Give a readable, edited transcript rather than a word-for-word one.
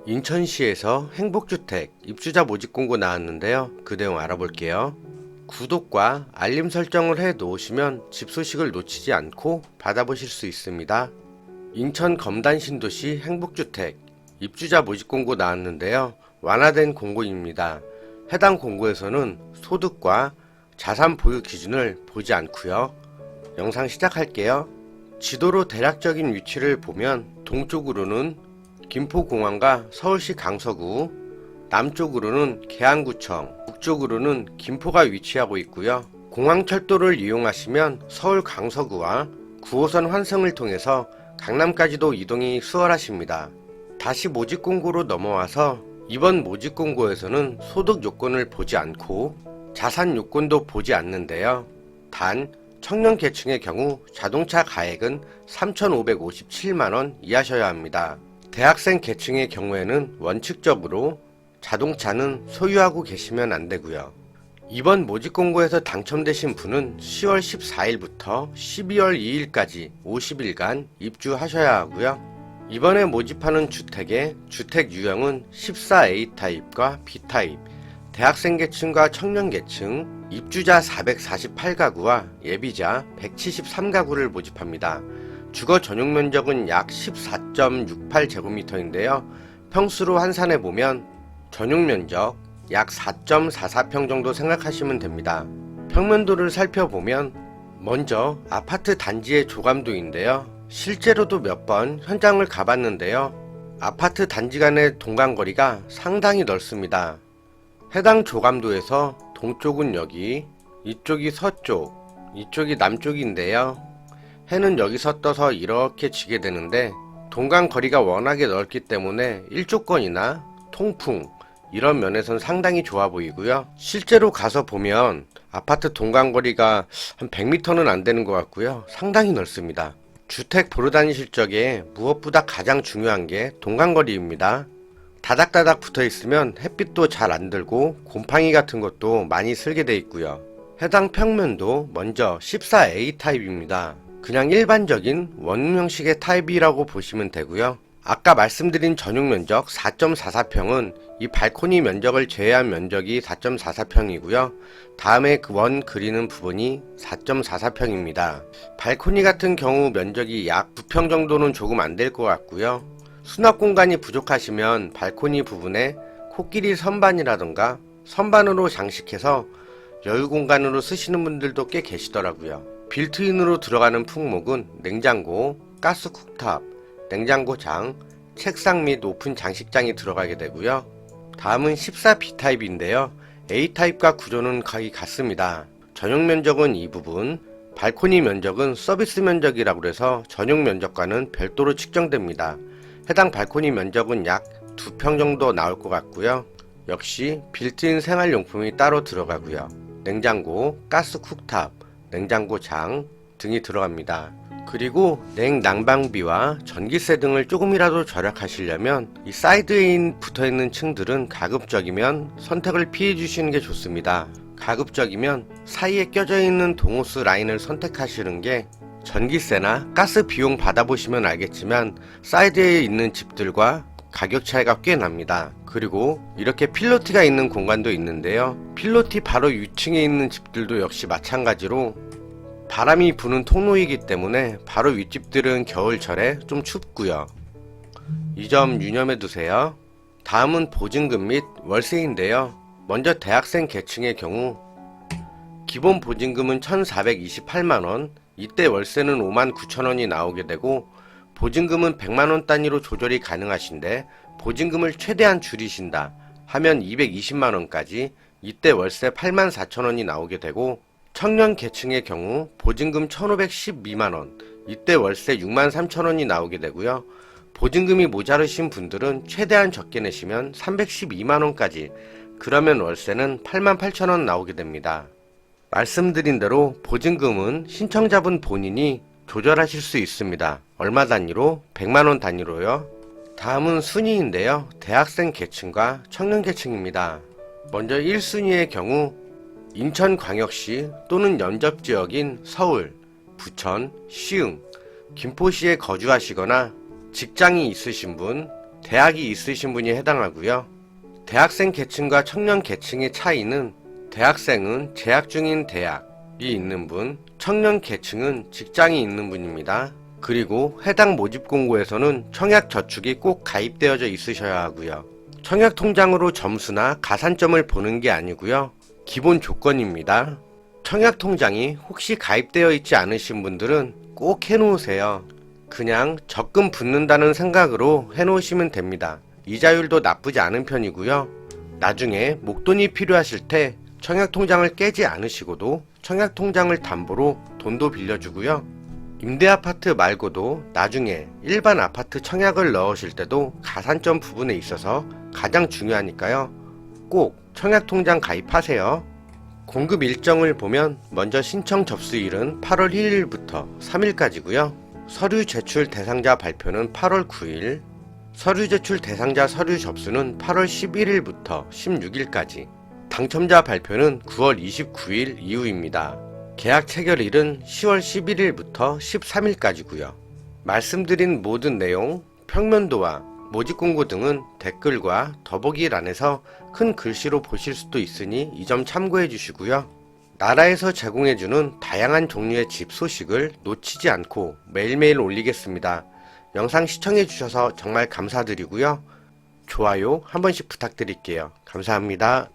인천시에서 행복주택 입주자 모집 공고 나왔는데요. 그 내용 알아볼게요. 구독과 알림 설정을 해 놓으시면 집 소식을 놓치지 않고 받아보실 수 있습니다. 인천 검단 신도시 행복주택 입주자 모집 공고 나왔는데요. 완화된 공고입니다. 해당 공고에서는 소득과 자산 보유 기준을 보지 않고요. 영상 시작할게요. 지도로 대략적인 위치를 보면 동쪽으로는 김포공항과 서울시 강서구, 남쪽으로는 계양구청, 북쪽으로는 김포가 위치하고 있고요. 공항철도를 이용하시면 서울 강서구와 9호선 환승을 통해서 강남까지도 이동이 수월하십니다. 다시 모집 공고로 넘어와서 이번 모집 공고에서는 소득 요건을 보지 않고 자산 요건도 보지 않는데요. 단 청년 계층의 경우 자동차 가액은 3,557만원 이하셔야 합니다. 대학생 계층의 경우에는 원칙적으로 자동차는 소유하고 계시면 안되고요. 이번 모집 공고에서 당첨되신 분은 10월 14일부터 12월 2일까지 50일간 입주하셔야 하고요. 이번에 모집하는 주택의 주택 유형은 14A 타입과 B 타입, 대학생 계층과 청년 계층, 입주자 448가구와 예비자 173가구를 모집합니다. 주거 전용 면적은 약 14.68제곱미터인데요. 평수로 환산해 보면 전용 면적 약 4.44평 정도 생각하시면 됩니다. 평면도를 살펴보면 먼저 아파트 단지의 조감도인데요. 실제로도 몇 번 현장을 가봤는데요. 아파트 단지 간의 동간거리가 상당히 넓습니다. 해당 조감도에서 동쪽은 여기, 이쪽이 서쪽, 이쪽이 남쪽인데요. 해는 여기서 떠서 이렇게 지게 되는데 동간거리가 워낙에 넓기 때문에 일조권이나 통풍 이런 면에선 상당히 좋아 보이고요. 실제로 가서 보면 아파트 동간거리가 한 100m는 안 되는 것 같고요. 상당히 넓습니다. 주택 보러 다니실 적에 무엇보다 가장 중요한 게 동간거리입니다. 다닥다닥 붙어 있으면 햇빛도 잘 안 들고 곰팡이 같은 것도 많이 슬게 돼 있고요. 해당 평면도 먼저 14A 타입입니다. 그냥 일반적인 원형식의 타입이라고 보시면 되고요. 아까 말씀드린 전용 면적 4.44평은 이 발코니 면적을 제외한 면적이 4.44평이고요. 다음에 그 원 그리는 부분이 4.44평입니다. 발코니 같은 경우 면적이 약 9평 정도는 조금 안 될 것 같고요. 수납 공간이 부족하시면 발코니 부분에 코끼리 선반이라던가 선반으로 장식해서 여유 공간으로 쓰시는 분들도 꽤 계시더라고요. 빌트인으로 들어가는 품목은 냉장고, 가스 쿡탑, 냉장고장, 책상 및 오픈 장식장이 들어가게 되고요. 다음은 14B 타입인데요. A 타입과 구조는 거의 같습니다. 전용 면적은 이 부분, 발코니 면적은 서비스 면적이라고 해서 전용 면적과는 별도로 측정됩니다. 해당 발코니 면적은 약 2평 정도 나올 것 같고요. 역시 빌트인 생활용품이 따로 들어가고요. 냉장고, 가스 쿡탑, 냉장고장 등이 들어갑니다. 그리고 냉난방비와 전기세 등을 조금이라도 절약하시려면 이 사이드에 붙어있는 층들은 가급적이면 선택을 피해 주시는 게 좋습니다. 가급적이면 사이에 껴져 있는 동호스 라인을 선택하시는 게 전기세나 가스 비용 받아보시면 알겠지만 사이드에 있는 집들과 가격 차이가 꽤 납니다. 그리고 이렇게 필로티가 있는 공간도 있는데요. 필로티 바로 위층에 있는 집들도 역시 마찬가지로 바람이 부는 통로이기 때문에 바로 윗집들은 겨울철에 좀 춥고요. 이 점 유념해 두세요. 다음은 보증금 및 월세인데요. 먼저 대학생 계층의 경우 기본 보증금은 1,428만원, 이때 월세는 59,000원이 나오게 되고 보증금은 100만원 단위로 조절이 가능하신데 보증금을 최대한 줄이신다 하면 220만원까지, 이때 월세 84,000원이 나오게 되고 청년 계층의 경우 보증금 1,512만원, 이때 월세 63,000원이 나오게 되고요. 보증금이 모자르신 분들은 최대한 적게 내시면 312만원까지, 그러면 월세는 88,000원 나오게 됩니다. 말씀드린 대로 보증금은 신청자분 본인이 조절하실 수 있습니다. 얼마 단위로? 100만원 단위로요. 다음은 순위인데요. 대학생 계층과 청년 계층입니다. 먼저 1순위의 경우 인천광역시 또는 연접지역인 서울, 부천, 시흥, 김포시에 거주하시거나 직장이 있으신 분, 대학이 있으신 분이 해당하고요. 대학생 계층과 청년 계층의 차이는 대학생은 재학 중인 대학이 있는 분, 청년 계층은 직장이 있는 분입니다. 그리고 해당 모집 공고에서는 청약저축이 꼭 가입되어져 있으셔야 하고요. 청약통장으로 점수나 가산점을 보는 게 아니고요. 기본 조건입니다. 청약통장이 혹시 가입되어 있지 않으신 분들은 꼭 해놓으세요. 그냥 적금 붙는다는 생각으로 해놓으시면 됩니다. 이자율도 나쁘지 않은 편이고요. 나중에 목돈이 필요하실 때 청약통장을 깨지 않으시고도 청약통장을 담보로 돈도 빌려주고요. 임대아파트 말고도 나중에 일반 아파트 청약을 넣으실 때도 가산점 부분에 있어서 가장 중요하니까요. 꼭 청약통장 가입하세요. 공급 일정을 보면 먼저 신청 접수일은 8월 1일부터 3일까지고요. 서류 제출 대상자 발표는 8월 9일, 서류 제출 대상자 서류 접수는 8월 11일부터 16일까지, 당첨자 발표는 9월 29일 이후입니다. 계약 체결일은 10월 11일부터 13일까지고요. 말씀드린 모든 내용, 평면도와 모집공고 등은 댓글과 더보기란에서 큰 글씨로 보실 수도 있으니 이 점 참고해 주시고요. 나라에서 제공해주는 다양한 종류의 집 소식을 놓치지 않고 매일매일 올리겠습니다. 영상 시청해주셔서 정말 감사드리고요. 좋아요 한 번씩 부탁드릴게요. 감사합니다.